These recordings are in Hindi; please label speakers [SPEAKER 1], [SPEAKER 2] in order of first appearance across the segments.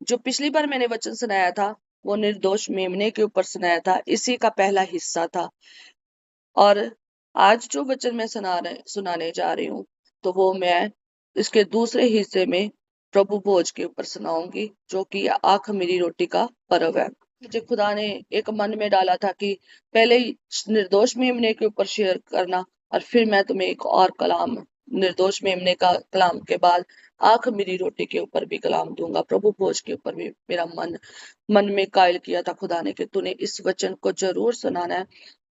[SPEAKER 1] जो पिछली बार मैंने वचन सुनाया था वो निर्दोष मेमने के ऊपर सुनाया था, इसी का पहला हिस्सा था। और आज जो वचन मैं सुनाने जा रही हूँ तो वो मैं इसके दूसरे हिस्से में प्रभु भोज के ऊपर सुनाऊंगी, जो कि आँख मेरी रोटी का पर्व है। मुझे खुदा ने एक मन में डाला था कि पहले ही निर्दोष मेमने के ऊपर शेयर करना, और फिर मैं तुम्हें एक और कलाम, निर्दोष मेमने का कलाम के बाद आँख मेरी रोटी के ऊपर भी कलाम दूंगा। प्रभु भोज के ऊपर भी मेरा मन मन में कायल किया था खुदा ने कि तूने इस वचन को जरूर सुनाना है।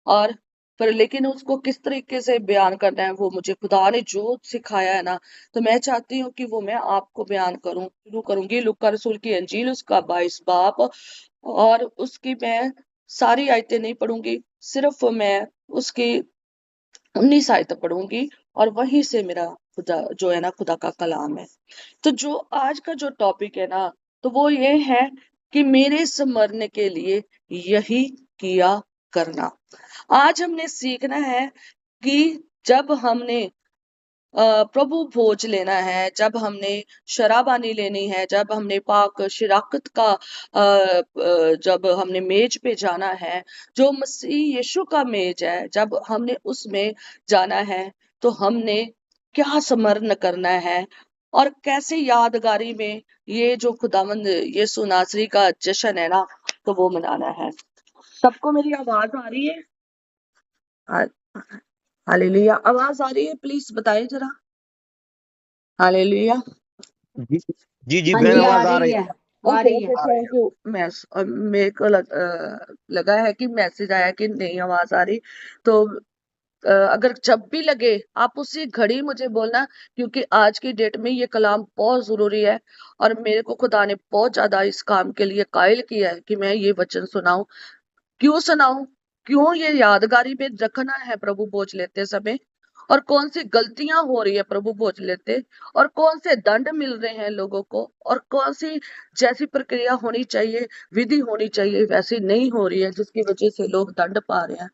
[SPEAKER 1] और पर लेकिन उसको किस तरीके से बयान करना है वो मुझे खुदा ने जो सिखाया है ना, तो मैं चाहती हूँ कि वो मैं आपको बयान करूं। शुरू करूंगी लूका रसूल की अंजील उसका 22 बाब, और उसकी मैं सारी आयतें नहीं पढ़ूंगी, सिर्फ मैं उसकी 19 आयतें पढ़ूंगी, और वहीं से मेरा खुदा जो है ना, खुदा का कलाम है। तो जो आज का जो टॉपिक है ना, तो वो ये है कि मेरे स्मरण के लिए यही किया करना। आज हमने सीखना है कि जब हमने प्रभु भोज लेना है, जब हमने शराबानी लेनी है, जब हमने पाक शिराकत का जब हमने मेज पे जाना है, जो मसीह यीशु का मेज है, जब हमने उसमें जाना है, तो हमने क्या स्मरण करना है और कैसे यादगारी में ये जो खुदावंद यीशु नासरी का जश्न है ना, तो वो मनाना है। सबको मेरी आवाज आ रही है? हालेलुया, आवाज आ रही है? प्लीज बताइए जरा। हालेलुया।
[SPEAKER 2] जी जी जी
[SPEAKER 3] हाँ
[SPEAKER 2] बहन,
[SPEAKER 3] जी, आ
[SPEAKER 2] आवाज आ
[SPEAKER 3] रही
[SPEAKER 2] रही
[SPEAKER 3] है,
[SPEAKER 2] है।
[SPEAKER 3] आ
[SPEAKER 1] ओके
[SPEAKER 3] रही है।
[SPEAKER 1] Okay, thank you. मेरे को लगा है कि मैसेज आया कि नहीं आवाज आ रही। तो अगर जब भी लगे आप उसी घड़ी मुझे बोलना, क्योंकि आज की डेट में ये कलाम बहुत जरूरी है, और मेरे को खुदा ने बहुत ज्यादा इस काम के लिए कायल किया है कि मैं ये वचन सुनाऊं। क्यों सुनाऊं? क्यों ये यादगारी में रखना है प्रभु भोज लेते समय, और कौन सी गलतियां हो रही है प्रभु भोज लेते, और कौन से दंड मिल रहे हैं लोगों को, और कौन सी जैसी प्रक्रिया होनी चाहिए, विधि होनी चाहिए, वैसी नहीं हो रही है, जिसकी वजह से लोग दंड पा रहे हैं।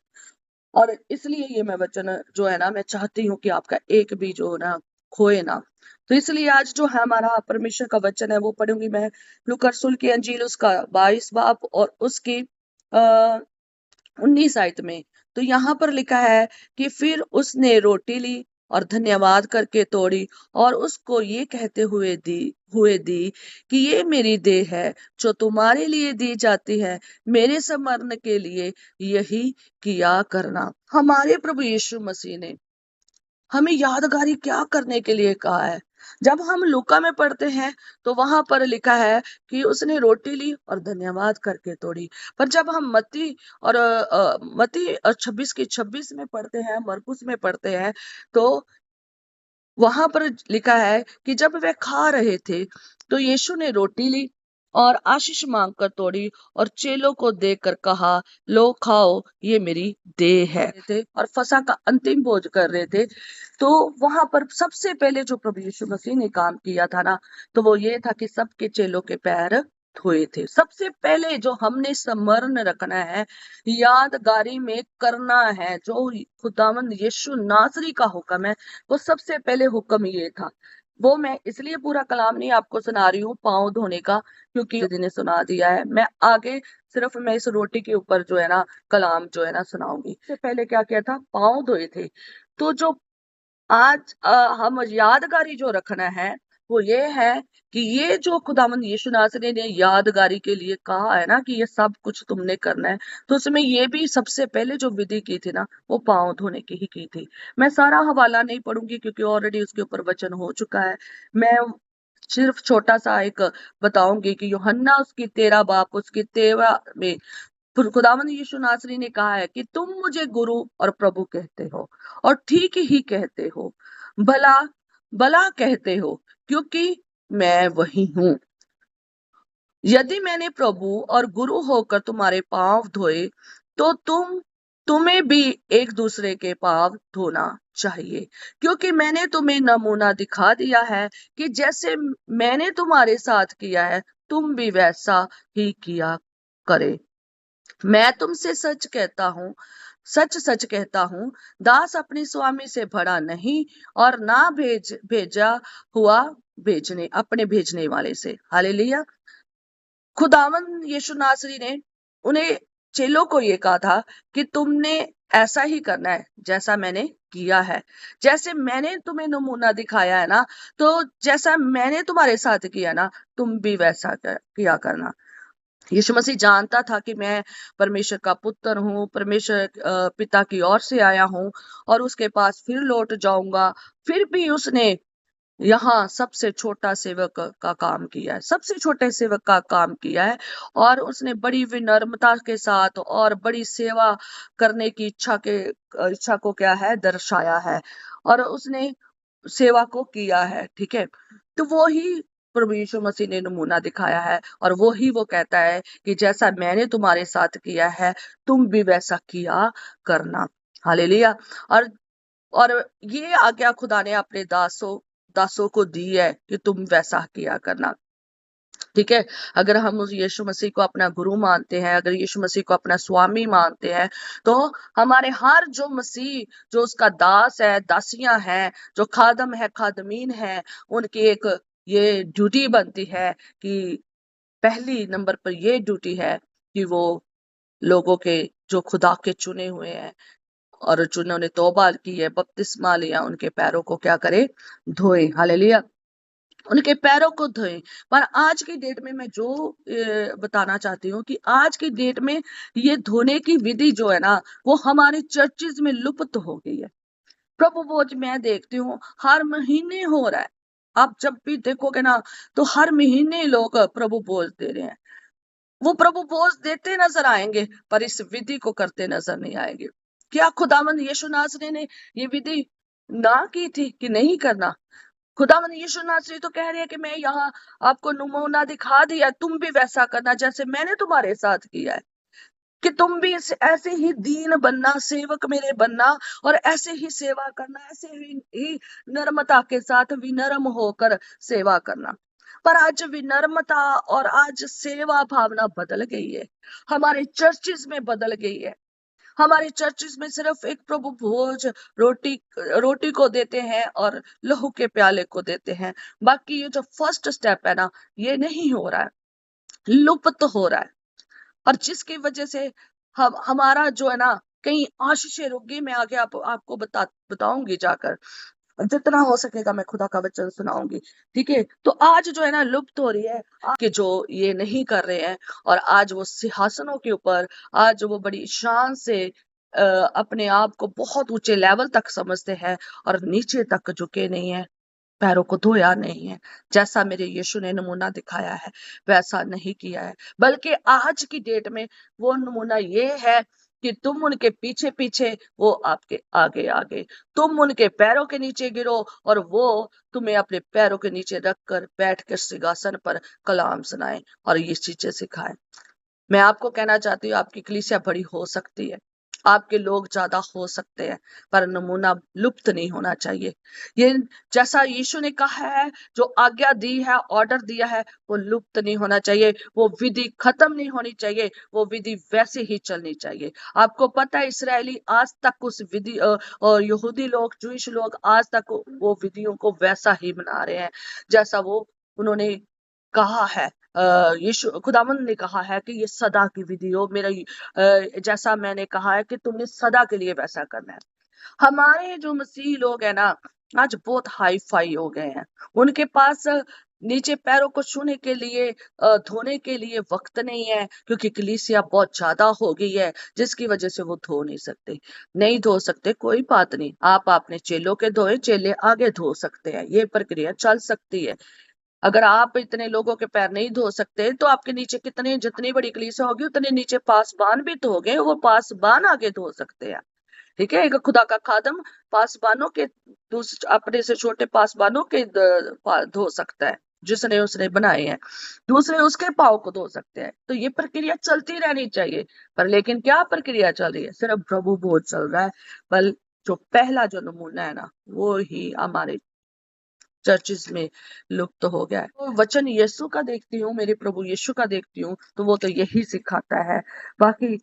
[SPEAKER 1] और इसलिए ये मैं वचन जो है ना, मैं चाहती हूँ कि आपका एक भी जो ना खोए ना। तो इसलिए आज जो है हमारा परमेश्वर का वचन है वो पढ़ूंगी मैं, लूका रसूल की अंजील उसका 22 बाब और उसकी आ, 19 आयत में। तो यहाँ पर लिखा है कि फिर उसने रोटी ली और धन्यवाद करके तोड़ी और उसको ये कहते हुए दी कि ये मेरी देह है जो तुम्हारे लिए दी जाती है, मेरे स्मरण के लिए यही किया करना। हमारे प्रभु यीशु मसीह ने हमें यादगारी क्या करने के लिए कहा है? जब हम लूका में पढ़ते हैं तो वहां पर लिखा है कि उसने रोटी ली और धन्यवाद करके तोड़ी। पर जब हम मत्ती 26 की 26 में पढ़ते हैं, मरकुस में पढ़ते हैं, तो वहां पर लिखा है कि जब वे खा रहे थे तो यीशु ने रोटी ली और आशीष मांगकर तोड़ी और चेलों को देकर कहा, लो खाओ, ये मेरी देह है। थे और फसह का अंतिम भोज कर रहे थे। तो वहां पर सबसे पहले जो प्रभु यीशु मसीह ने काम किया था ना, तो वो ये था कि सबके चेलों के पैर धोए थे। सबसे पहले जो हमने स्मरण रखना है, यादगारी में करना है, जो खुदावंद यीशु नासरी का हुक्म है, वो सबसे पहले हुक्म ये था। वो मैं इसलिए पूरा कलाम नहीं आपको सुना रही हूँ पाँव धोने का, क्योंकि दीदी ने सुना दिया है। मैं आगे सिर्फ मैं इस रोटी के ऊपर जो है ना कलाम जो है ना सुनाऊंगी। इससे पहले क्या किया था? पाँव धोए थे। तो जो आज हम यादगारी जो रखना है वो ये है कि ये जो खुदावंद यीशु नासरी ने यादगारी के लिए कहा है ना कि ये सब कुछ तुमने करना है, तो उसमें ये भी सबसे पहले जो विधि की थी ना, वो पाँव धोने की ही की थी। मैं सारा हवाला नहीं पढ़ूंगी क्योंकि ऑलरेडी उसके ऊपर वचन हो चुका है। मैं सिर्फ छोटा सा एक बताऊंगी कि यूहन्ना उसकी 13 बाप उसकी 13 में खुदावंद यीशु नासरी ने कहा है कि तुम मुझे गुरु और प्रभु कहते हो, और ठीक ही कहते हो, भला भला कहते हो, क्योंकि मैं वही हूँ। यदि मैंने प्रभु और गुरु होकर तुम्हारे पांव धोए, तो तुम्हें भी एक दूसरे के पांव धोना चाहिए, क्योंकि मैंने तुम्हें नमूना दिखा दिया है कि जैसे मैंने तुम्हारे साथ किया है, तुम भी वैसा ही किया करे। मैं तुमसे सच सच कहता हूँ, दास अपने स्वामी से बड़ा नहीं, और ना भेजा हुआ भेजने अपने भेजने वाले से। हालेलुया। खुदावंद यीशु नासरी ने उन्हें चेलों को ये कहा था कि तुमने ऐसा ही करना है जैसा मैंने किया है, जैसे मैंने तुम्हें नमूना दिखाया है ना, तो जैसा मैंने तुम्हारे साथ किया ना, तुम भी वैसा किया करना। यीशु मसीह जानता था कि मैं परमेश्वर का पुत्र हूँ, परमेश्वर पिता की ओर से आया हूँ और उसके पास फिर लौट जाऊंगा। फिर भी उसने यहाँ सबसे छोटा सेवक का काम किया है, सबसे छोटे सेवक का काम किया है, और उसने बड़ी विनम्रता के साथ और बड़ी सेवा करने की इच्छा को क्या है, दर्शाया है, और उसने सेवा को किया है। ठीक है, तो वो ही प्रभु यीशु मसीह ने नमूना दिखाया है, और वो कहता है कि जैसा मैंने तुम्हारे साथ किया है, तुम भी वैसा किया करना। हालेलुया। और और ये आज्ञा खुदा ने अपने दासों को दी है कि तुम वैसा किया करना। ठीक है, अगर हम उस यीशु मसीह को अपना गुरु मानते हैं, अगर यीशु मसीह को अपना स्वामी मानते हैं, तो हमारे हर जो मसीह, जो उसका दास है, दासियां हैं, जो खादम है, खादमीन है, उनकी एक ये ड्यूटी बनती है कि पहली नंबर पर ये ड्यूटी है कि वो लोगों के, जो खुदा के चुने हुए हैं और जिन्होंने तौबा की है, बपतिस्मा लिया, उनके पैरों को क्या करे, धोए। हालेलुया, उनके पैरों को धोए। पर आज की डेट में मैं जो बताना चाहती हूँ कि आज की डेट में ये धोने की विधि जो है ना, वो हमारे चर्चिज में लुप्त हो गई है। प्रभु भोज मैं देखती हूँ हर महीने हो रहा है। आप जब भी देखोगे ना, तो हर महीने लोग प्रभु भोज दे रहे हैं। वो प्रभु भोज देते नजर आएंगे, पर इस विधि को करते नजर नहीं आएंगे। क्या खुदावंद यीशु नासरी ने ये विधि ना की थी कि नहीं करना? खुदावंद यीशु नासरी तो कह रहे हैं कि मैं यहाँ आपको नमूना दिखा दिया, तुम भी वैसा करना जैसे मैंने तुम्हारे साथ किया है। कि तुम भी ऐसे ही दीन बनना, सेवक मेरे बनना, और ऐसे ही सेवा करना, ऐसे ही नर्मता के साथ विनम्र होकर सेवा करना। पर आज विनम्रता और आज सेवा भावना बदल गई है, हमारे चर्चिस में बदल गई है। हमारे चर्चिस में सिर्फ एक प्रभु भोज, रोटी रोटी को देते हैं और लहू के प्याले को देते हैं। बाकी ये जो फर्स्ट स्टेप है ना, ये नहीं हो रहा है, लुप्त हो रहा है। और जिसकी वजह से हम हमारा जो है ना, कहीं आशीषें रुक गई। मैं आगे आपको बताऊंगी जाकर, जितना हो सकेगा मैं खुदा का वचन सुनाऊंगी। ठीक है, तो आज जो है ना लुप्त हो रही है, कि जो ये नहीं कर रहे हैं, और आज वो सिंहासनों के ऊपर, आज वो बड़ी शान से अपने आप को बहुत ऊंचे लेवल तक समझते हैं और नीचे तक झुके नहीं है, पैरों को धोया नहीं है, जैसा मेरे यीशु ने नमूना दिखाया है वैसा नहीं किया है। बल्कि आज की डेट में वो नमूना ये है कि तुम उनके पीछे पीछे, वो आपके आगे आगे। तुम उनके पैरों के नीचे गिरो और वो तुम्हें अपने पैरों के नीचे रखकर बैठ कर सिंहासन पर कलाम सुनाए और ये चीजें सिखाए। मैं आपको कहना चाहती हूँ, आपकी कलीसिया बड़ी हो सकती है, आपके लोग ज्यादा हो सकते हैं, पर नमूना लुप्त नहीं होना चाहिए। ये जैसा यीशु ने कहा है, जो आज्ञा दी है, ऑर्डर दिया है, वो लुप्त नहीं होना चाहिए, वो विधि खत्म नहीं होनी चाहिए, वो विधि वैसे ही चलनी चाहिए। आपको पता है, इसराइली आज तक उस विधि और यहूदी लोग, जूइश लोग आज तक वो विधियों को वैसा ही बना रहे हैं जैसा वो उन्होंने कहा है। यीशु खुदावंद ने कहा है कि ये सदा की विधि हो, मेरा जैसा मैंने कहा है कि तुमने सदा के लिए वैसा करना है। हमारे जो मसीह लोग हैं ना, आज बहुत हाई फाई हो गए हैं। उनके पास नीचे पैरों को छूने के लिए, धोने के लिए वक्त नहीं है, क्योंकि कलीसिया बहुत ज्यादा हो गई है, जिसकी वजह से वो धो नहीं सकते। नहीं धो सकते, कोई बात नहीं, आप अपने चेलों के धोए, चेले आगे धो सकते हैं, ये प्रक्रिया चल सकती है। अगर आप इतने लोगों के पैर नहीं धो सकते, तो आपके नीचे कितने, जितनी बड़ी कलीसिया होगी उतने नीचे पासबान भी धोगे, वो पासबान आगे धो सकते हैं। ठीक है, एक खुदा का खादम पासबानों के, अपने से छोटे पासबानों के धो सकता है, जिसने उसने बनाए हैं, दूसरे उसके पाँव को धो सकते हैं। तो ये प्रक्रिया चलती रहनी चाहिए। पर लेकिन क्या प्रक्रिया चल रही है? सिर्फ प्रभु भोज चल रहा है। पर जो पहला जो नमूना है ना, वो ही हमारे चर्चिस में लुप्त हो गया है। तो वचन यीशु का देखती हूँ, मेरे प्रभु यीशु का देखती हूँ, तो वो तो यही सिखाता है। बाकी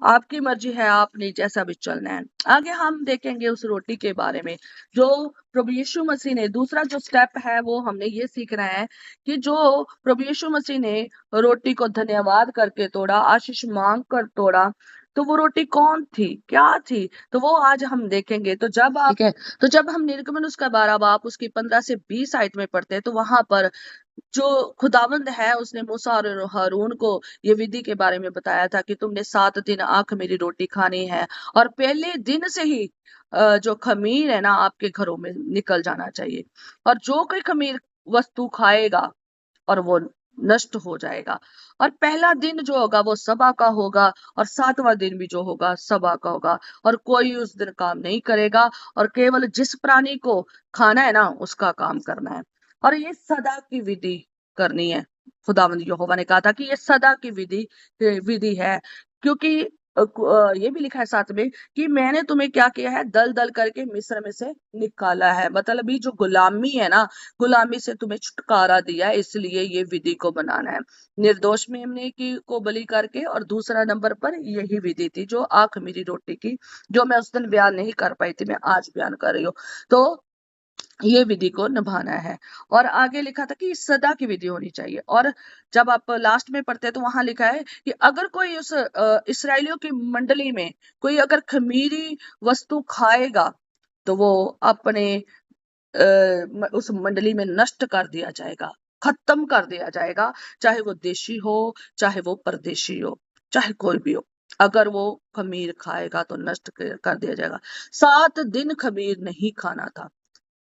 [SPEAKER 1] आपकी मर्जी है, आपने जैसा भी चलना है। आगे हम देखेंगे उस रोटी के बारे में, जो प्रभु यीशु मसीह ने दूसरा जो स्टेप है वो हमने ये सीखना है कि जो प्रभु यीशु मसीह ने रोटी को धन्यवाद करके तोड़ा, आशीष मांग कर तोड़ा, तो वो रोटी कौन थी, क्या थी, तो वो आज हम देखेंगे। तो जब आप ठीक है, तो जब हम निर्गमन उसका 12 बाप उसकी 15 से 20 आयत में पढ़ते हैं, तो वहां पर जो खुदावंद है उसने मूसा और हारून को ये विधि के बारे में बताया था कि तुमने 7 दिन आंख मेरी रोटी खानी है, और पहले दिन से ही जो खमीर है ना आपके घरों में निकल जाना चाहिए, और जो कोई खमीर वस्तु खाएगा और वो नष्ट हो जाएगा। और पहला दिन जो होगा वो सभा का होगा, और 7वां दिन भी जो होगा सभा का होगा, और कोई उस दिन काम नहीं करेगा, और केवल जिस प्राणी को खाना है ना उसका काम करना है। और ये सदा की विधि करनी है। खुदावंद यहोवा ने कहा था कि ये सदा की विधि विधि है, क्योंकि ये भी लिखा है साथ में कि मैंने तुम्हें क्या किया है, दल दल करके मिस्र में से निकाला है। मतलब ये जो गुलामी है ना, गुलामी से तुम्हें छुटकारा दिया है, इसलिए ये विधि को बनाना है। निर्दोष मेमने की को बलि करके, और दूसरा नंबर पर यही विधि थी जो आंख मेरी रोटी की, जो मैं उस दिन बयान नहीं कर पाई थी, मैं आज बयान कर रही हूँ। तो ये विधि को निभाना है। और आगे लिखा था कि सदा की विधि होनी चाहिए। और जब आप लास्ट में पढ़ते हैं तो वहां लिखा है कि अगर कोई उस इसराइलियों की मंडली में कोई अगर खमीरी वस्तु खाएगा, तो वो अपने उस मंडली में नष्ट कर दिया जाएगा, खत्म कर दिया जाएगा, चाहे वो देशी हो, चाहे वो परदेशी हो, चाहे कोई भी हो। अगर वो खमीर खाएगा तो नष्ट कर दिया जाएगा। 7 दिन खमीर नहीं खाना था,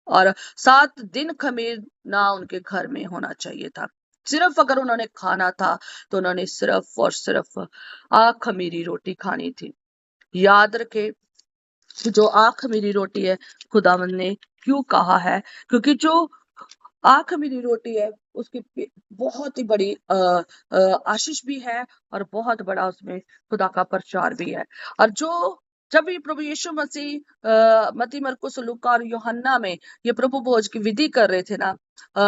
[SPEAKER 1] और 7 दिन खमीर ना उनके घर में होना चाहिए था। सिर्फ अगर उन्होंने खाना था तो उन्होंने सिर्फ और सिर्फ खमीरी रोटी खानी थी। याद रखे कि जो खमीरी रोटी है, खुदावंद ने क्यों कहा है, क्योंकि जो खमीरी रोटी है उसकी बहुत ही बड़ी आशीष भी है, और बहुत बड़ा उसमें खुदा का प्रचार भी है। और जो जब भी प्रभु यीशु मसीह मती, मरकुस, लूका और यूहन्ना में ये प्रभु भोज की विधि कर रहे थे ना,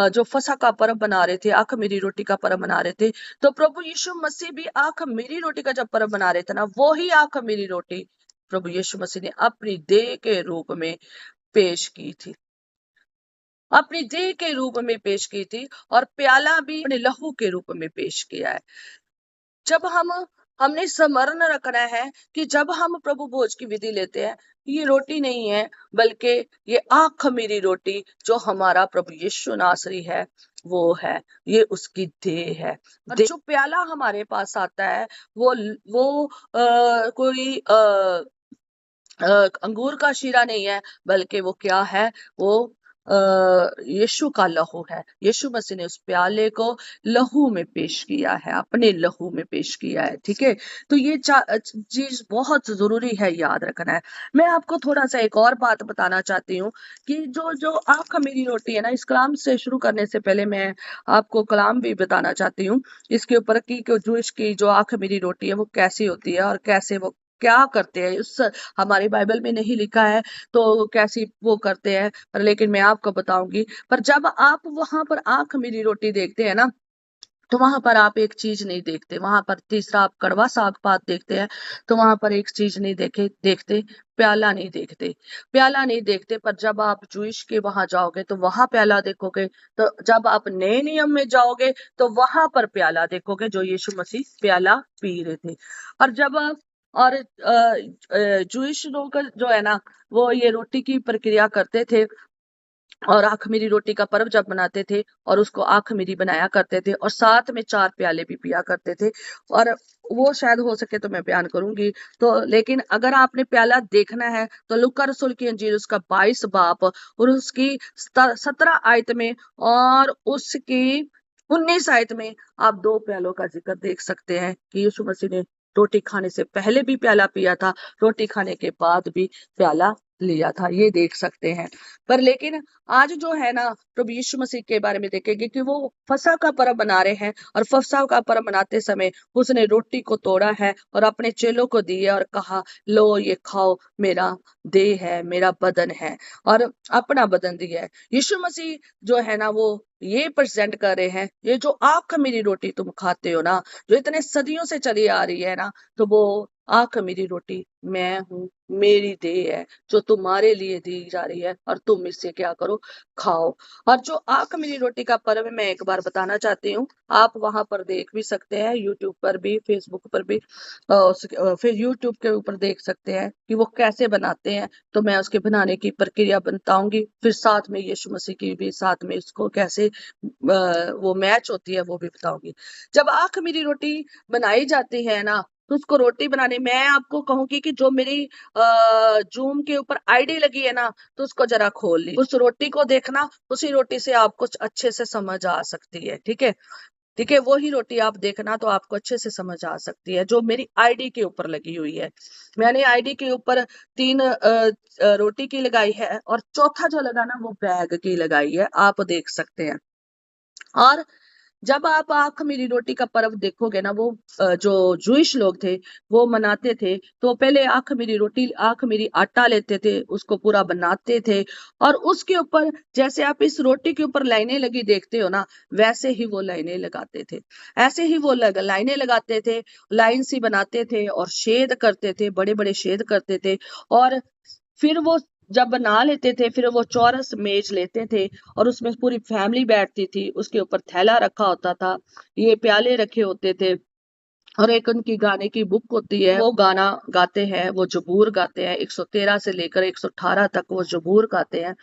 [SPEAKER 1] जो फसह का पर्व बना रहे थे, आंख मेरी रोटी का पर्व बना रहे थे, तो प्रभु यीशु मसीह भी आंख मेरी रोटी का जब पर्व बना रहे थे ना, वो ही आंख मेरी रोटी प्रभु यीशु मसीह ने अपनी देह के रूप में पेश की थी, अपनी देह के रूप में पेश की थी, और प्याला भी अपने लहू के रूप में पेश किया है। जब हमने स्मरण रखना है कि जब हम प्रभु भोज की विधि लेते हैं, ये रोटी नहीं है, बल्कि ये आंख मेरी रोटी जो हमारा प्रभु यीशु नासरी है वो है, ये उसकी देह है। और जो प्याला हमारे पास आता है वो कोई अंगूर का शीरा नहीं है, बल्कि वो क्या है, वो यीशु का लहू है। यीशु मसीह ने उस प्याले को लहू में पेश किया है, अपने लहू में पेश किया है। ठीक है, तो ये चीज बहुत जरूरी है, याद रखना है। मैं आपको थोड़ा सा एक और बात बताना चाहती हूँ कि जो जो आंख मेरी रोटी है ना, इस कलाम से शुरू करने से पहले मैं आपको कलाम भी बताना चाहती हूँ इसके ऊपर कि जूश की जो आंख मेरी रोटी है वो कैसी होती है, और कैसे वो क्या करते हैं। उस हमारी बाइबल में नहीं लिखा है तो कैसी वो करते हैं, पर लेकिन मैं आपको बताऊंगी। पर जब आप वहां पर आंख मेरी रोटी देखते हैं ना, तो वहां पर आप एक चीज नहीं देखते, वहां पर तीसरा आप कड़वा साग पात देखते हैं, तो वहां पर एक चीज नहीं देखते, प्याला नहीं देखते, प्याला नहीं देखते। पर जब आप जूश के वहां जाओगे तो वहां प्याला देखोगे, तो जब आप नए नियम में जाओगे तो वहां पर प्याला देखोगे जो यीशु मसीह प्याला पी रहे थे। और जब और जूश लोग जो है ना, वो ये रोटी की प्रक्रिया करते थे, और आखमीरी रोटी का पर्व जब मनाते थे और उसको आखमीरी बनाया करते थे, और साथ में 4 प्याले भी पिया करते थे। और वो शायद हो सके तो मैं बयान करूंगी। तो लेकिन अगर आपने प्याला देखना है तो लूका रसूल की अंजील उसका 22 बाप और उसकी 17 आयत में, और उसकी 19 आयत में आप 2 प्यालों का जिक्र देख सकते हैं कि यीशु मसीह ने रोटी खाने से पहले भी प्याला पिया था, रोटी खाने के बाद भी प्याला लिया था, ये देख सकते हैं। पर लेकिन आज जो है ना, प्रभु यीशु मसीह के बारे में देखेंगे कि वो फसह का पर्व मना रहे हैं, और फसह का पर्व मनाते समय उसने रोटी को तोड़ा है और अपने चेलों को दी है और कहा, लो ये खाओ, मेरा देह है, मेरा बदन है, और अपना बदन दिया है। यीशु मसीह जो है ना, वो ये प्रेजेंट कर रहे हैं, ये जो आंख मेरी रोटी तुम खाते हो ना, जो इतने सदियों से चली आ रही है ना, तो वो आंख मेरी रोटी मैं हूँ, मेरी देह है जो तुम्हारे लिए दी जा रही है, और तुम इससे क्या करो, खाओ। और जो आंख मेरी रोटी का पर्व है, मैं एक बार बताना चाहती हूँ, आप वहां पर देख भी सकते हैं, यूट्यूब पर भी, फेसबुक पर भी, फिर यूट्यूब के ऊपर देख सकते हैं कि वो कैसे बनाते हैं। तो मैं उसके बनाने की प्रक्रिया बताऊंगी, फिर साथ में यीशु मसीह की भी, साथ में इसको कैसे वो मैच होती है वो भी बताऊंगी। जब आंख मेरी रोटी बनाई जाती है ना, तो उसको रोटी बनाने, मैं आपको कहूंगी कि जो मेरी जूम के ऊपर आईडी लगी है ना, तो उसको जरा खोल ली, उस रोटी को देखना, उसी रोटी से आपको अच्छे से समझ आ सकती है। ठीक है, ठीक है, वो ही रोटी आप देखना तो आपको अच्छे से समझ आ सकती है, जो मेरी आईडी के ऊपर लगी हुई है। मैंने आईडी के ऊपर 3 रोटी की लगाई है, और चौथा जो लगा ना, वो बैग की लगाई है, आप देख सकते हैं। और जब आप आंख मेरी रोटी का पर्व देखोगे ना, वो जो जूइश लोग थे वो मनाते थे, तो पहले आंख मेरी रोटी, आंख मेरी आटा लेते थे, उसको पूरा बनाते थे, और उसके ऊपर जैसे आप इस रोटी के ऊपर लाइनें लगी देखते हो ना, वैसे ही वो लाइनें लगाते थे। ऐसे ही वो लाइनें लगाते थे, लाइन सी बनाते थे, और छेद करते थे, बड़े बड़े छेद करते थे। और फिर वो जब बना लेते थे, फिर वो चौरस मेज लेते थे, और उसमें पूरी फैमिली बैठती थी, उसके ऊपर थैला रखा होता था, ये प्याले रखे होते थे, और एक उनकी गाने की बुक होती है, वो गाना गाते हैं, वो जबूर गाते हैं, 113 से लेकर 118 तक वो जबूर गाते हैं।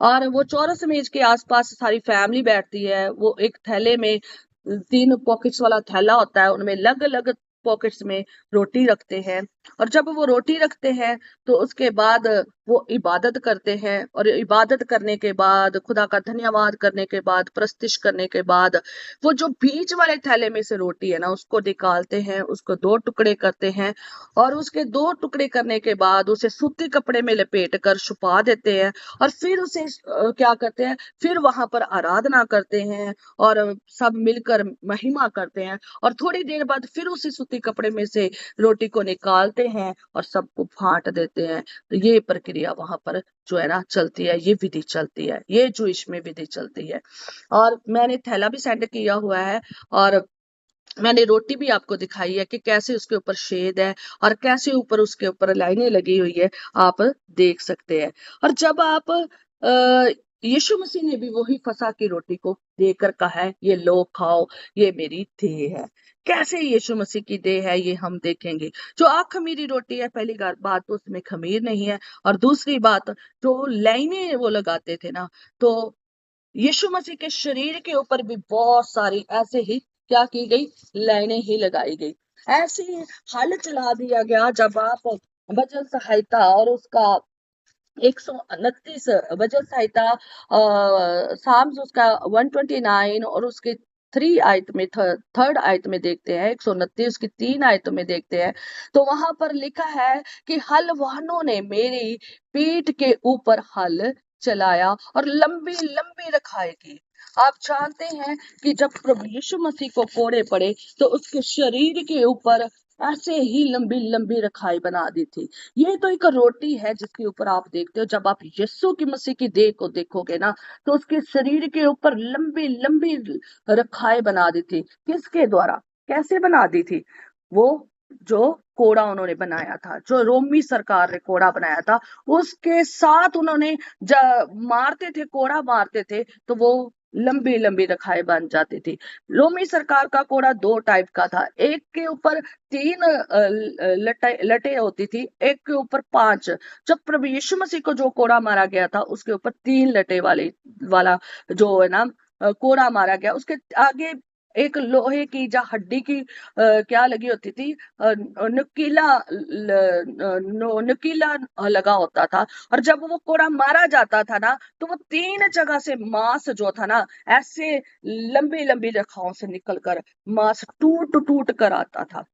[SPEAKER 1] और वो चौरस मेज के आसपास सारी फैमिली बैठती है, वो एक थैले में, 3 पॉकेट्स वाला थैला होता है, उनमें अलग अलग पॉकेट्स में रोटी रखते हैं। और जब वो रोटी रखते हैं, तो उसके बाद वो इबादत करते हैं, और इबादत करने के बाद, खुदा का धन्यवाद करने के बाद, प्रस्तिश करने के बाद, वो जो बीच वाले थैले में से रोटी है ना, उसको निकालते हैं, उसको 2 टुकड़े करते हैं, और उसके 2 टुकड़े करने के बाद उसे सूती कपड़े में लपेट कर छुपा देते हैं, और फिर उसे क्या करते हैं, फिर वहां पर आराधना करते हैं, और सब मिलकर महिमा करते हैं, और थोड़ी देर बाद फिर उसी सूती कपड़े में से रोटी को निकालते हैं, और सबको बांट देते हैं। तो ये प्रक्रिया वहां पर जो है ना चलती है, ये विधि चलती है, ये जो इसमें विधि चलती है। और मैंने थैला भी सेंड किया हुआ है, और मैंने रोटी भी आपको दिखाई है कि कैसे उसके ऊपर छेद है, और कैसे ऊपर उसके ऊपर लाइनें लगी हुई है, आप देख सकते हैं। और जब आप यीशु मसीह ने भी वही फसह की रोटी को देकर कहा है, ये लो खाओ, ये मेरी देह है। कैसे यीशु मसीह की देह है, ये हम देखेंगे। जो अखमीरी रोटी है, पहली बात तो उसमें खमीर नहीं है, और दूसरी बात, जो लाइनें वो लगाते थे ना, तो यीशु मसीह के शरीर के ऊपर भी बहुत सारी ऐसे ही क्या की गई, लाइनें ही लगाई गई। ऐसे ही हल चला दिया गया, जब आप भजन सहायता और उसका 129 भजन सहायता साम्स उसका 129 और उसके 3 आयत में, थर्ड आयत में देखते हैं, 129 की 3 आयतों में देखते हैं, तो वहां पर लिखा है कि हल वाहनों ने मेरी पीठ के ऊपर हल चलाया, और लंबी लंबी रखाई की। आप जानते हैं कि जब प्रभु यीशु मसीह को कोड़े पड़े, तो उसके शरीर के ऊपर ऐसे ही लंबी लंबी रखाई बना दी थी। ये तो एक रोटी है जिसके ऊपर आप देखते हो, जब आप यीशु की मसीह की देह को देखोगे ना, तो उसके शरीर के ऊपर लंबी लंबी रखाई बना दी थी। किसके द्वारा, कैसे बना दी थी? वो जो कोड़ा उन्होंने बनाया था, जो रोमी सरकार ने कोड़ा बनाया था, उसके साथ उन्होंने मारते थे, कोड़ा मारते थे, तो वो लंबी लंबी रखाई बन जाती थी। रोमी सरकार का कोड़ा 2 टाइप का था, एक के ऊपर 3 लटे लटे होती थी, एक के ऊपर 5। जब प्रभु यीशु मसीह को जो कोड़ा मारा गया था, उसके ऊपर 3 लटे वाला जो है ना कोड़ा मारा गया। उसके आगे एक लोहे की या हड्डी की क्या लगी होती थी, नुकीला नुकीला लगा होता था। और जब वो कोड़ा मारा जाता था ना, तो वो 3 जगह से मांस जो था ना, ऐसे लंबी लंबी रेखाओं से निकलकर मांस टूट टूट कर आता था।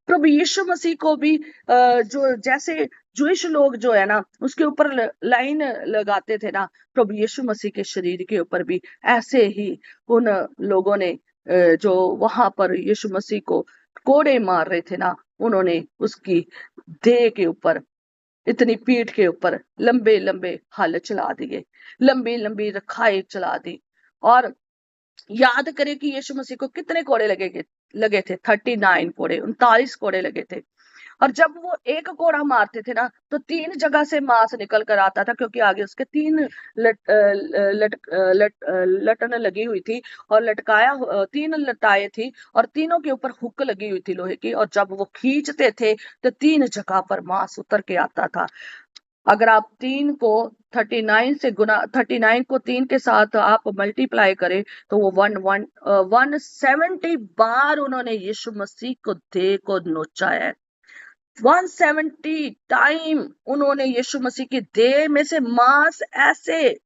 [SPEAKER 1] प्रभु यीशु मसीह को भी जो जैसे जूश लोग जो है ना, उसके ऊपर लाइन लगाते थे ना, प्रभु यीशु मसीह के शरीर के ऊपर भी ऐसे ही उन लोगों ने जो वहां पर यीशु मसीह को कोड़े मार रहे थे ना, उन्होंने उसकी देह के ऊपर, इतनी पीठ के ऊपर लंबे लंबे हल चला दिए, लंबी लंबी रखाई चला दी। और याद करें कि यीशु मसीह को कितने कोड़े लगे थे, 39 कोड़े, 39 कोड़े लगे थे। और जब वो एक कोड़ा मारते थे ना, तो 3 जगह से मांस निकल कर आता था, क्योंकि आगे उसके 3 लटन लगी हुई थी, और 3 लटाए थी, और तीनों के ऊपर हुक लगी हुई थी लोहे की, और जब वो खींचते थे तो 3 जगह पर मांस उतर के आता था। अगर आप 3 को 39 से गुना, 39 को 3 के साथ आप मल्टीप्लाई करें, तो वो 170 बार उन्होंने यीशु मसीह को देह को नोचा है। 170 टाइम उन्होंने यीशु मसीह की देह में से मांस ऐसे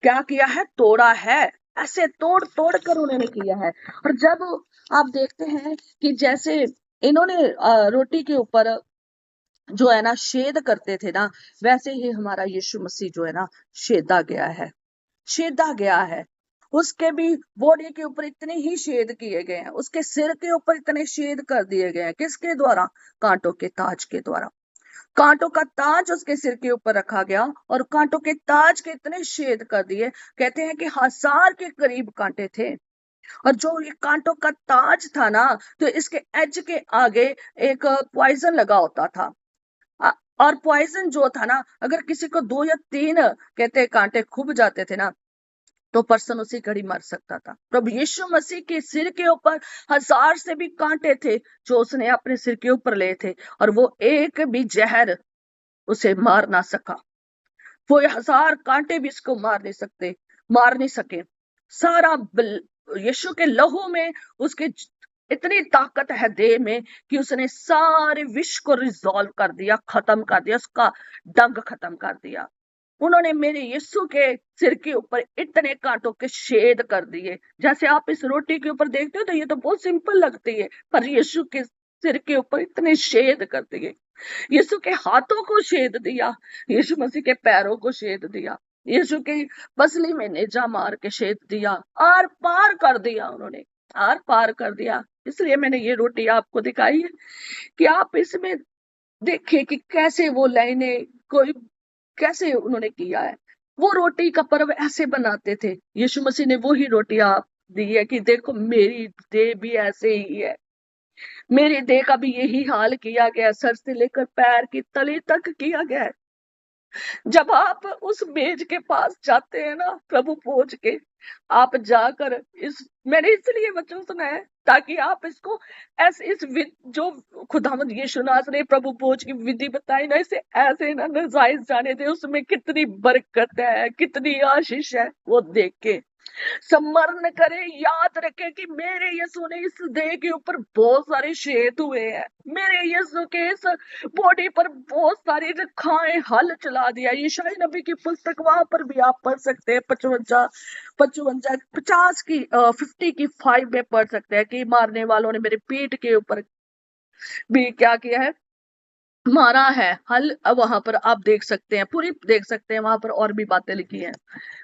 [SPEAKER 1] क्या किया है, तोड़ा है। ऐसे तोड़ तोड़ कर उन्होंने किया है। और जब आप देखते हैं कि जैसे इन्होंने रोटी के ऊपर जो है ना छेद करते थे ना, वैसे ही हमारा यीशु मसीह जो है ना छेदा गया है, छेदा गया है। उसके भी बॉडी के ऊपर इतने ही छेद किए गए हैं, उसके सिर के ऊपर इतने छेद कर दिए गए हैं। किसके द्वारा? कांटों के ताज के द्वारा। कांटों का ताज उसके सिर के ऊपर रखा गया, और कांटों के ताज के इतने छेद कर दिए, कहते हैं कि 1000 के करीब कांटे थे। और जो ये कांटों का ताज था ना, तो इसके एज के आगे एक पॉइजन लगा होता था। अ, और पॉइजन जो था ना, अगर किसी को 2 या 3 कहते कांटे खूब जाते थे ना, तो पर्सन उसी घड़ी मर सकता था। प्रभु यीशु मसीह के सिर के ऊपर 1000 से भी कांटे थे, जो उसने अपने सिर के ऊपर लिए थे, और वो एक भी जहर उसे मार ना सका। वो 1000 कांटे भी इसको मार नहीं सके। सारा यीशु के लहू में, उसके इतनी ताकत है देह में, कि उसने सारे विश्व को रिजॉल्व कर दिया, खत्म कर दिया, उसका डंग खत्म कर दिया। उन्होंने मेरे यीशु के सिर के ऊपर इतने कांटों के छेद कर दिए। जैसे आप इस रोटी के ऊपर देखते हो तो ये तो बहुत सिंपल लगती है, पर यीशु के सिर के ऊपर इतने छेद कर दिए। यीशु के हाथों को छेद दिया, यीशु मसीह के पैरों को छेद दिया, यीशु के पसली में नेजा मार के छेद दिया, आर पार कर दिया उन्होंने, आर पार कर दिया। इसलिए मैंने ये रोटी आपको दिखाई है कि आप इसमें देखिए कि कैसे वो लाइनें कोई कैसे उन्होंने किया है। वो रोटी का पर्व ऐसे बनाते थे। यीशु मसीह ने वो ही रोटी आप दी है कि देखो मेरी देह भी ऐसे ही है, मेरी देह का भी यही हाल किया गया, सर से लेकर पैर की तली तक किया गया है। जब आप उस मेज के पास जाते हैं ना, प्रभु भोज के, आप जाकर इस मैंने इसलिए वचन सुना है ताकि आप इसको ऐसे जो खुदावंद यीशु नासरी ने प्रभु भोज की विधि बताई ना, इसे ऐसे ना नजायज जाने दे। उसमें कितनी बरकत है, कितनी आशीष है, वो देख के स्मरण करे, याद रखे कि मेरे यीशु ने इस देह के ऊपर बहुत सारे छेद हुए हैं, मेरे यीशु के इस बॉडी पर बहुत सारी रेखाएं हल चला दिया। यशायाह नबी की पुस्तक वहां पर भी आप पढ़ सकते हैं, 55 55 50 की 50 की 5 में पढ़ सकते हैं कि मारने वालों ने मेरे पीठ के ऊपर भी क्या किया है, मारा है हल। अब वहां पर आप देख सकते हैं, पूरी देख सकते हैं, वहां पर और भी बातें लिखी हैं।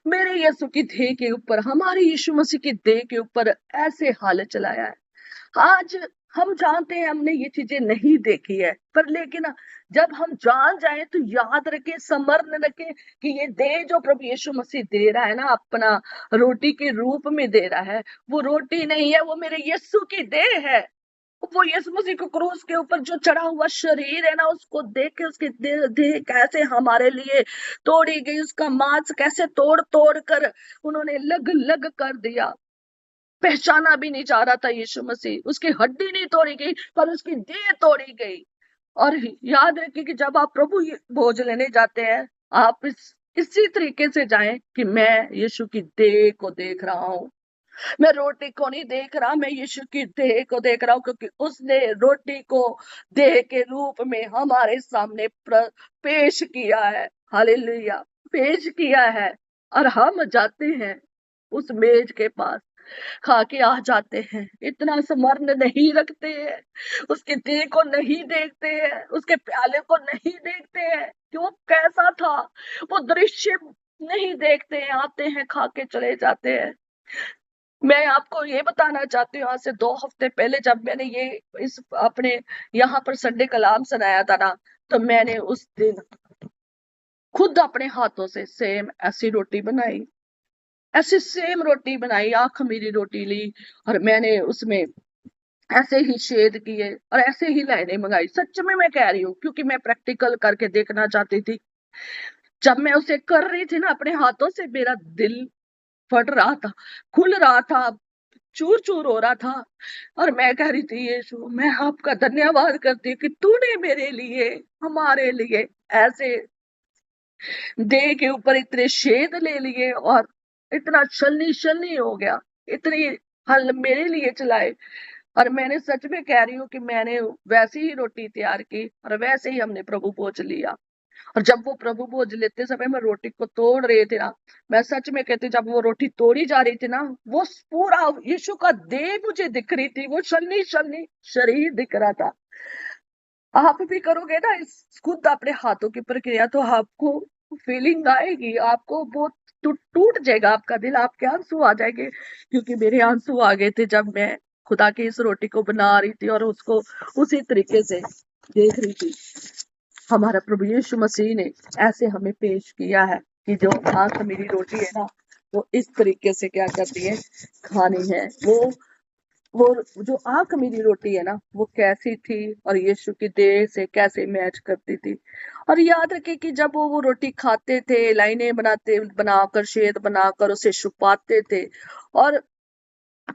[SPEAKER 1] मेरे यीशु की देह के ऊपर, हमारे यीशु मसीह की देह के ऊपर ऐसे हाल चलाया है। आज हम जानते हैं हमने ये चीजें नहीं देखी है, पर लेकिन जब हम जान जाए तो याद रखें, स्मरण रखें कि ये देह जो प्रभु यीशु मसीह दे रहा है ना, अपना रोटी के रूप में दे रहा है, वो रोटी नहीं है, वो मेरे यीशु की देह है। वो यीशु मसीह को क्रूस के ऊपर जो चढ़ा हुआ शरीर है ना, उसको देख के उसकी देह कैसे हमारे लिए तोड़ी गई, उसका मांस कैसे तोड़ तोड़ कर उन्होंने लग लग कर दिया। पहचाना भी नहीं जा रहा था यीशु मसीह, उसकी हड्डी नहीं तोड़ी गई, पर उसकी देह तोड़ी गई। और याद रखिए कि जब आप प्रभु भोज लेने जाते हैं, आप इसी तरीके से जाएं कि मैं यीशु की देह को देख रहा हूँ, मैं रोटी को नहीं देख रहा, मैं यीशु की देह को देख रहा हूँ, क्योंकि उसने रोटी को देह के रूप में हमारे सामने पेश किया है। हालेलुया, पेश किया है। और हम जाते हैं उस मेज के पास, खा के आ जाते हैं, इतना स्मरण नहीं रखते हैं, उसके देह को नहीं देखते हैं, उसके प्याले को नहीं देखते हैं कि वो कैसा था, वो दृश्य नहीं देखते हैं, आते हैं, खा के चले जाते हैं। मैं आपको ये बताना चाहती हूँ, आज से 2 हफ्ते पहले जब मैंने ये इस अपने यहाँ पर संडे कलाम सुनाया था ना, तो मैंने उस दिन खुद अपने हाथों से सेम ऐसी रोटी बनाई, ऐसी सेम रोटी बनाई, खमीरी रोटी ली, और मैंने उसमें ऐसे ही शेद किए और ऐसे ही लाइनें मंगाई। सच में मैं कह रही हूँ, क्योंकि मैं प्रैक्टिकल करके देखना चाहती थी। जब मैं उसे कर रही थी ना अपने हाथों से, मेरा दिल फट रहा था, खुल रहा था, चूर चूर हो रहा था। और मैं कह रही थी, यीशु मैं आपका धन्यवाद करती हूँ कि तूने मेरे लिए, हमारे लिए ऐसे देह के ऊपर इतने छेद ले लिए और इतना छलनी छलनी हो गया, इतनी हल मेरे लिए चलाए। और मैंने सच में कह रही हूँ कि मैंने वैसी ही रोटी तैयार की और वैसे ही हमने प्रभु भोज लिया। और जब वो प्रभु भोज लेते समय मैं रोटी को तोड़ रहे थे ना, मैं सच में कहती, जब वो रोटी तोड़ी जा रही थी ना, वो पूरा यीशु का देह मुझे दिख रही थी, वो छलनी छलनी शरीर दिख रहा था। आप भी करोगे ना इस खुद अपने हाथों की प्रक्रिया, तो आपको फीलिंग आएगी, आपको बहुत टूट जाएगा आपका दिल, आपके आंसू आ जाएंगे। क्योंकि मेरे आंसू आ गए थे जब मैं खुदा की इस रोटी को बना रही थी और उसको उसी तरीके से देख रही थी। हमारा प्रभु यीशु मसीह ने ऐसे हमें पेश किया है कि जो आंख मेरी रोटी है ना, वो इस तरीके से क्या करती है, खानी है। वो जो आंख मेरी रोटी है ना, वो कैसी थी और यीशु की देह से कैसे मैच करती थी। और याद रखे कि जब वो रोटी खाते थे, लाइनें बनाकर छेद बनाकर उसे छुपाते थे और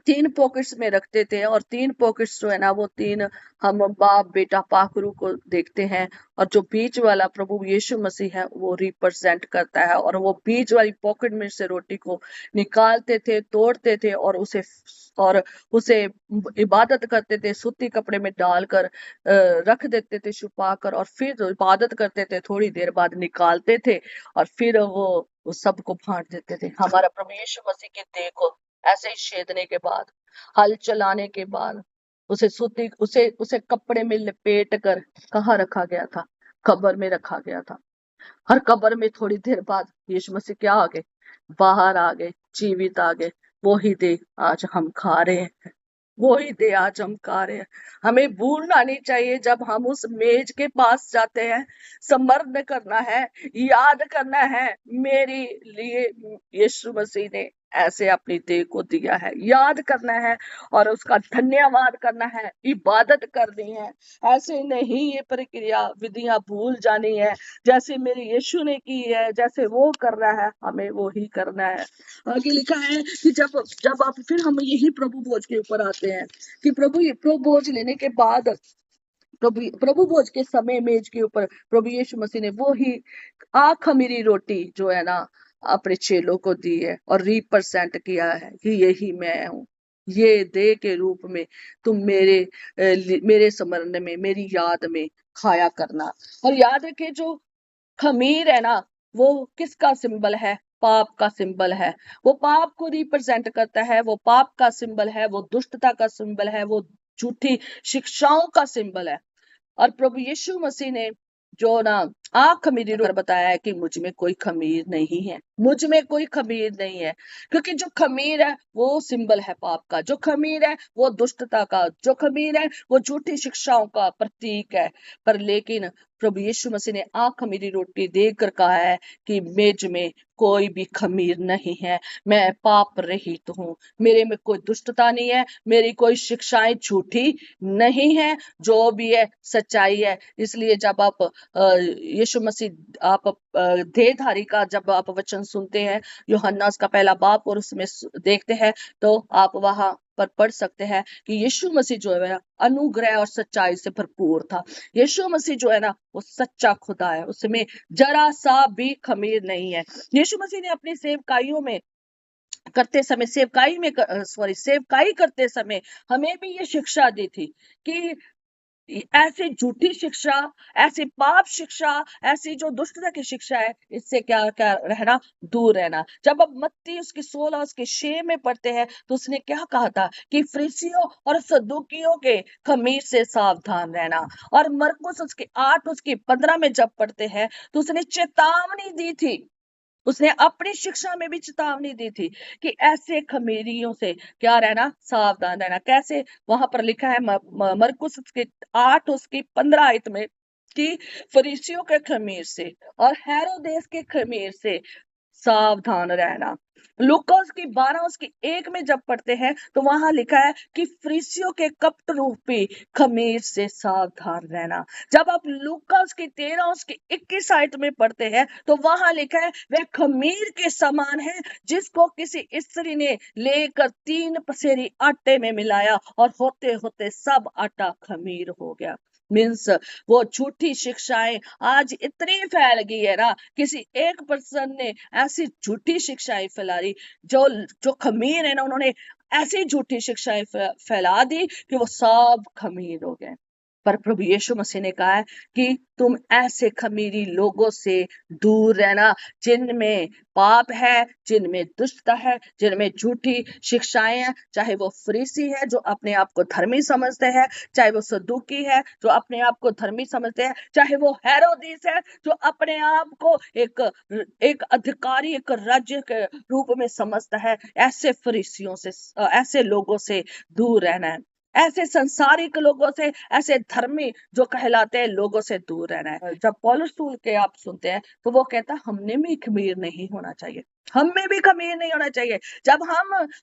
[SPEAKER 1] 3 पॉकेट्स में रखते थे। और 3 पॉकेट्स जो है ना, वो 3 हम बाप बेटा पाखरू को देखते हैं। और जो बीच वाला प्रभु यीशु मसीह है वो रिप्रेजेंट करता है। और वो बीच वाली पॉकेट में से रोटी को निकालते थे, तोड़ते थे और उसे इबादत करते थे, सूती कपड़े में डालकर रख देते थे छुपा कर, और फिर जो इबादत करते थे थोड़ी देर बाद निकालते थे और फिर वो सबको बांट देते थे। हमारा प्रभु यीशु मसीह के देह को ऐसे ही छेदने के बाद, हल चलाने के बाद, उसे कपड़े में लपेट कर कहाँ रखा गया था, कब्र में रखा गया था। हर कब्र में थोड़ी देर बाद यीशु मसीह क्या आ गए, बाहर आ गए, जीवित आ गए। वो ही देह आज हम खा रहे हैं, वो ही दे आज हम खा रहे हैं। हमें भूलना नहीं चाहिए जब हम उस मेज के पास जाते हैं, समर्पण करना है, याद करना है मेरे लिए यीशु मसीह ने ऐसे अपनी देह को दिया है, याद करना है और उसका धन्यवाद करना है, इबादत करनी है। ऐसे नहीं ये प्रक्रिया विधियां भूल जानी है, जैसे मेरे यीशु ने की है, जैसे वो कर रहा है हमें वो ही करना है। आगे लिखा है कि जब जब आप फिर हम यही प्रभु भोज के ऊपर आते हैं कि प्रभु भोज लेने के बाद, प्रभु भोज के समय मेज के ऊपर प्रभु यीशु मसीह ने वो ही खमीरी रोटी जो है ना अपने चेलों को दी है और रिप्रेजेंट किया है कि यही मैं हूँ, ये देह के रूप में तुम मेरे स्मरण में, मेरी याद में खाया करना। और याद रखे जो खमीर है ना, वो किसका सिंबल है, पाप का सिंबल है। वो पाप को रिप्रेजेंट करता है, वो पाप का सिंबल है, वो दुष्टता का सिंबल है, वो झूठी शिक्षाओं का सिंबल है। और प्रभु यीशु मसीह ने जो ना खमीरी कर बताया है कि मुझ में कोई खमीर नहीं है, मुझ में कोई खमीर नहीं है। क्योंकि जो खमीर है वो सिंबल है पाप का, जो खमीर है वो दुष्टता का, जो खमीर है वो झूठी शिक्षाओं का प्रतीक है। पर लेकिन प्रभु यीशु मसीह ने खमीरी रोटी देकर कहा है कि मेज में कोई भी खमीर नहीं है, मैं पाप रहित हूँ, मेरे में कोई दुष्टता नहीं है, मेरी कोई शिक्षाएं झूठी नहीं है, जो भी है सच्चाई है। इसलिए जब आप यीशु मसीह आप देहधारी का जब आप वचन सुनते हैं, यूहन्ना उसका पहला बाप और उसमें देखते हैं, तो आप वहां पर पढ़ सकते हैं कि यीशु मसीह जो है अनुग्रह और सच्चाई से भरपूर था। यीशु मसीह जो है ना वो सच्चा खुदा है, उसमें जरा सा भी खमीर नहीं है। यीशु मसीह ने अपनी सेवकाइयों में करते समय सेवकाई करते समय हमें भी ये शिक्षा दी थी कि ऐसी झूठी शिक्षा, ऐसी पाप शिक्षा, ऐसी जो दुष्टता की शिक्षा है, इससे क्या क्या रहना, दूर रहना। जब अब मत्ती उसकी 16 उसके 6 में पढ़ते हैं तो उसने क्या कहा था कि फरीसियों और सदूकियों के खमीर से सावधान रहना। और मरकुस उसके 8 उसकी 15 में जब पढ़ते हैं तो उसने चेतावनी दी थी, उसने अपनी शिक्षा में भी चेतावनी दी थी कि ऐसे खमीरियों से क्या रहना, सावधान रहना। कैसे, वहां पर लिखा है मरकुस उसके 8 उसकी 15 आयत में कि फरीसियों के खमीर से और हेरोदेस के खमीर से सावधान रहना। लूकास की 12 उसकी 1 में जब पढ़ते हैं तो वहां लिखा है कि फरीसियों के कपट रूपी खमीर से सावधान रहना। जब आप लूकास की 13 उसकी 21 आयत में पढ़ते हैं तो वहां लिखा है वह खमीर के समान है जिसको किसी स्त्री ने लेकर 3 पसेरी आटे में मिलाया और होते होते सब आटा खमीर हो गया। मीन्स वो झूठी शिक्षाएं आज इतनी फैल गई है ना, किसी एक पर्सन ने ऐसी झूठी शिक्षाएं फैला दी, जो जो खमीर है ना, उन्होंने ऐसी झूठी शिक्षाएं फैला दी कि वो सब खमीर हो गए। पर प्रभु यीशु मसीह ने कहा है कि तुम ऐसे खमीरी लोगों से दूर रहना, जिनमें पाप है, जिनमें दुष्टता है, जिनमें झूठी शिक्षाएं हैं। चाहे वो फरीसी है जो अपने आप को धर्मी समझते हैं, चाहे वो सदूकी है जो अपने आप को धर्मी समझते हैं, चाहे वो हेरोदीस है जो अपने आप को एक एक अधिकारी, एक राज्य के रूप में समझता है। ऐसे फरीसियों से, ऐसे लोगों से दूर रहना है। ऐसे संसारिक लोगों से, ऐसे धर्मी जो कहलाते हैं लोगों से दूर रहना है। जब पौलुस रसूल के आप सुनते हैं तो वो कहता है हमने भी खमीर नहीं होना चाहिए, हम में भी खमीर नहीं होना चाहिए। जब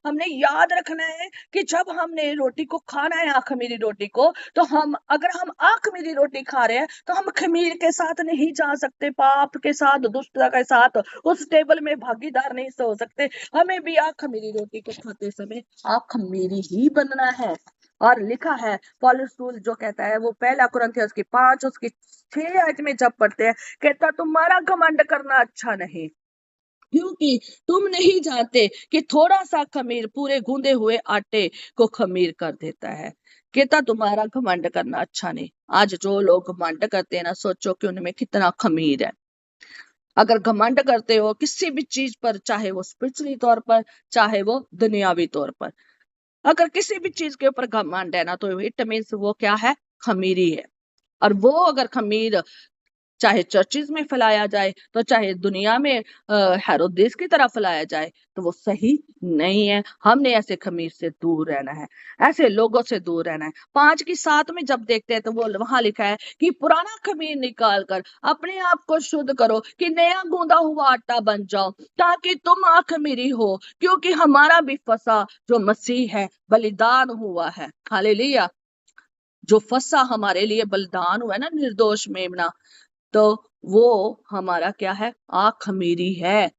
[SPEAKER 1] हमने याद रखना है कि जब हमने रोटी को खाना है, खमीरी रोटी को, तो अगर हम खमीरी रोटी खा रहे हैं तो हम खमीर के साथ नहीं जा सकते, पाप के साथ, दुष्टता के साथ उस टेबल में भागीदार नहीं हो सकते। हमें भी खमीरी रोटी को खाते समय खमीरी ही बनना है। और लिखा है पौलुस रसूल जो कहता है, वो पहला कुरिन्थियों की 5 उसकी 6 आयत में जब पढ़ते हैं, कहता तुम्हारा घमंड करना अच्छा नहीं, क्योंकि तुम नहीं जानते कि थोड़ा सा खमीर पूरे गूंदे हुए आटे को खमीर कर देता है। कहता तुम्हारा घमंड करना अच्छा नहीं। आज जो लोग घमंड करते हैं ना, सोचो कि उनमें कितना खमीर है। अगर घमंड करते हो किसी भी चीज पर, चाहे वो स्पिरिचुअली तौर पर, चाहे वो दुनियावी तौर पर, अगर किसी भी चीज के ऊपर घमंड है ना, तो इट मीन्स वो क्या है, खमीरी है। और वो अगर खमीर चाहे चर्चिज में फैलाया जाए, तो चाहे दुनिया में हेरोदेस की तरह फैलाया जाए, तो वो सही नहीं है। हमने ऐसे खमीर से दूर रहना है, ऐसे लोगों से दूर रहना है। 5 की 7 में जब देखते हैं तो वो वहां लिखा है कि पुराना खमीर निकाल कर अपने आप को शुद्ध करो कि नया गूंदा हुआ आटा बन जाओ, ताकि तुम खमीरी हो, क्योंकि हमारा भी फसा जो मसीह है बलिदान हुआ है। हालेलुया। जो फसा हमारे लिए बलिदान हुआ है ना, निर्दोष मेमना, तो वो हमारा क्या है, खमीरी है।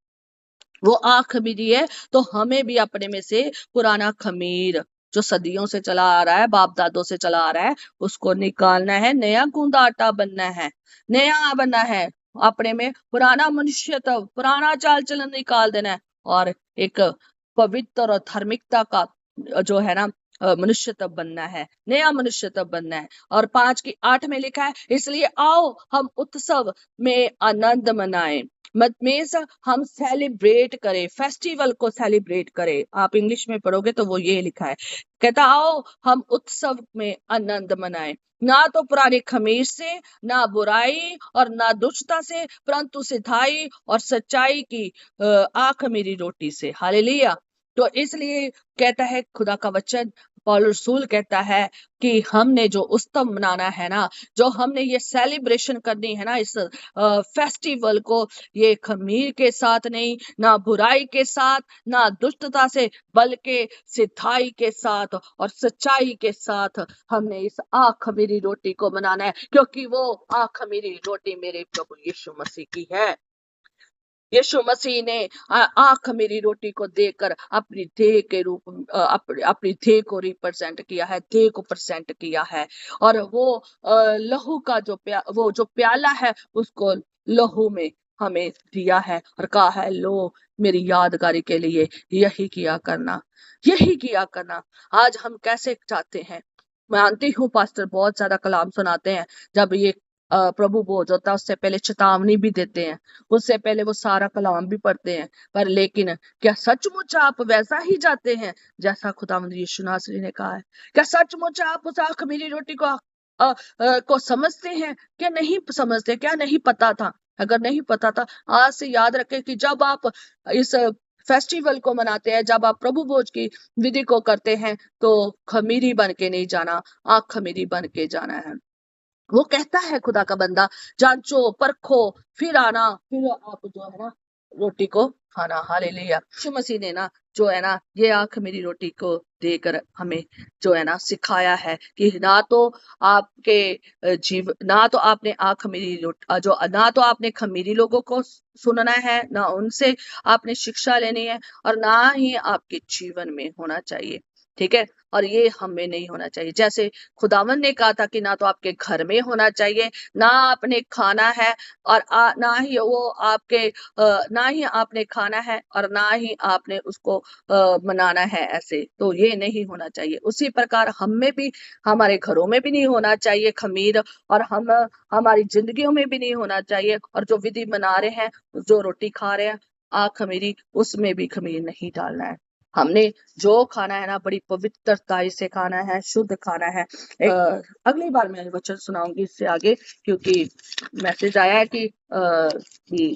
[SPEAKER 1] वो खमीरी है, तो हमें भी अपने में से पुराना खमीर जो सदियों से चला आ रहा है, बाप दादों से चला आ रहा है, उसको निकालना है। नया गूंदा आटा बनना है, नया बनना है। अपने में पुराना मनुष्य, तो पुराना चाल चलन निकाल देना है, और एक पवित्र और धार्मिकता का जो है ना, मनुष्य तब बनना है, नया मनुष्य तब बनना है। और 5 की 8 में लिखा है, इसलिए आओ हम उत्सव में आनंद मनाएं, मीन्स हम सेलिब्रेट करें, फेस्टिवल को सेलिब्रेट करें। आप इंग्लिश में पढ़ोगे तो वो ये लिखा है, कहता आओ हम उत्सव में आनंद मनाएं, ना तो पुरानी खमीर से, ना बुराई और ना दुष्टता से, परंतु सिधाई और सच्चाई की खमीरी रोटी से। हालेलुया। तो इसलिए कहता है खुदा का वचन, पौलुस रसूल कहता है कि हमने जो उत्सव मनाना है ना, जो हमने ये सेलिब्रेशन करनी है ना, इस फेस्टिवल को, ये खमीर के साथ नहीं, ना बुराई के साथ, ना दुष्टता से, बल्कि सिद्धाई के साथ और सच्चाई के साथ हमने इस खमीरी रोटी को मनाना है, क्योंकि वो खमीरी रोटी मेरे प्रभु यीशु मसीह की है। यीशु मसीह ने खमीरी रोटी को देकर अपनी देह के रूप, अपनी देह को रिप्रेजेंट किया है, देह को प्रेजेंट किया है। और वो लहू का वो जो प्याला है, उसको लहू में हमें दिया है और कहा है, लो मेरी यादगारी के लिए यही किया करना, यही किया करना। आज हम कैसे चाहते हैं, मानती हूँ पास्टर बहुत ज्यादा कलाम सुनाते हैं, जब ये प्रभु भोज होता है उससे पहले चेतावनी भी देते हैं, उससे पहले वो सारा कलाम भी पढ़ते हैं। पर लेकिन क्या सचमुच आप वैसा ही जाते हैं जैसा खुदावंद यीशु नासरी ने कहा है? क्या सचमुच आप उस खमीरी रोटी को समझते हैं? क्या नहीं समझते? क्या नहीं पता था? अगर नहीं पता था, आज से याद रखें कि जब आप इस फेस्टिवल को मनाते हैं, जब आप प्रभु भोज की विधि को करते हैं, तो खमीरी बन के नहीं जाना, खमीरी बन के जाना है। वो कहता है खुदा का बंदा, जांचो परखो फिर आना, फिर आप जो है ना रोटी को खाना। हालेलुया। यीशु मसीह ने ना जो है ना ये आंख मेरी रोटी को देकर हमें जो है ना सिखाया है कि ना तो आपके जीव ना तो आपने आंख मेरी जो ना तो आपने खमीरी लोगों को सुनना है, ना उनसे आपने शिक्षा लेनी है, और ना ही आपके जीवन में होना चाहिए। ठीक है, और ये हमें नहीं होना चाहिए। जैसे खुदावन ने कहा था कि ना तो आपके घर में होना चाहिए, ना आपने खाना है, और ना ही वो आपके ना ही आपने खाना है और ना ही आपने उसको मनाना है। ऐसे तो ये नहीं होना चाहिए। उसी प्रकार हम में भी, हमारे घरों में भी नहीं होना चाहिए खमीर, और हम हमारी जिंदगियों में भी नहीं होना चाहिए। और जो विधि मना रहे हैं, जो रोटी खा रहे हैं खमीरी, उसमें भी खमीर नहीं डालना है। हमने जो खाना है ना बड़ी पवित्रता से खाना है, शुद्ध खाना है। अगली बार मैं वचन सुनाऊंगी इससे आगे, क्योंकि मैसेज आया है कि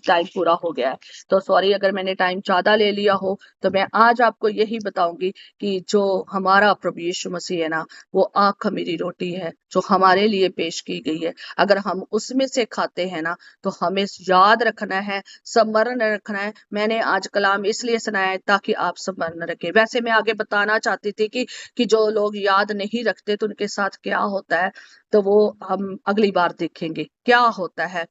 [SPEAKER 1] टाइम पूरा हो गया है। तो सॉरी अगर मैंने टाइम ज्यादा ले लिया हो। तो मैं आज आपको यही बताऊंगी कि जो हमारा प्रभु यीशु मसीह है ना, वो आँख खमीरी रोटी है जो हमारे लिए पेश की गई है। अगर हम उसमें से खाते हैं ना, तो हमें याद रखना है, स्मरण रखना है। मैंने आज कलाम इसलिए सुनाया है ताकि आप स्मरण रखें। वैसे मैं आगे बताना चाहती थी कि जो लोग याद नहीं रखते तो उनके साथ क्या होता है, तो वो हम अगली बार देखेंगे क्या होता है,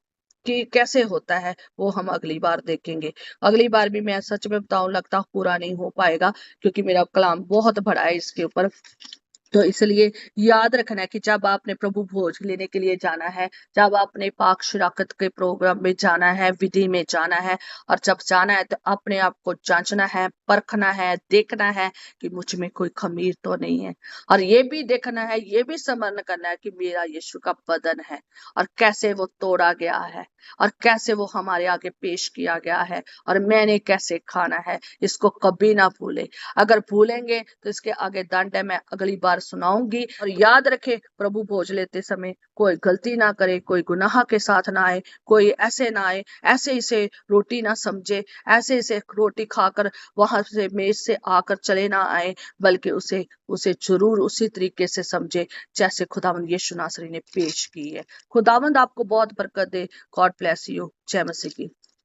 [SPEAKER 1] कि कैसे होता है, वो हम अगली बार देखेंगे। अगली बार भी मैं सच में बताऊं, लगता पूरा नहीं हो पाएगा, क्योंकि मेरा कलाम बहुत बड़ा है इसके ऊपर। तो इसलिए याद रखना है कि जब आपने प्रभु भोज लेने के लिए जाना है, जब आपने पाक शिराकत के प्रोग्राम में जाना है, विधि में जाना है, और जब जाना है तो अपने आप को जांचना है, परखना है, देखना है कि मुझ में कोई खमीर तो नहीं है। और ये भी देखना है, ये भी स्मरण करना है कि मेरा यीशु का बदन है, और कैसे वो तोड़ा गया है, और कैसे वो हमारे आगे पेश किया गया है, और मैंने कैसे खाना है। इसको कभी ना भूले। अगर भूलेंगे तो इसके आगे दंड है। मैं अगली बार सुनाऊंगी। और याद रखे, प्रभु भोज लेते समय कोई गलती ना करे, कोई गुनाह के साथ ना आए, कोई ऐसे ना आए, ऐसे इसे रोटी ना समझे, ऐसे इसे रोटी खाकर वहां से मेज से आकर चले ना आए, बल्कि उसे उसे जरूर उसी तरीके से समझे जैसे खुदावंद यीशु नासरी ने पेश की है। खुदावंद आपको बहुत बरकत दे। God bless you. जय मसीह की।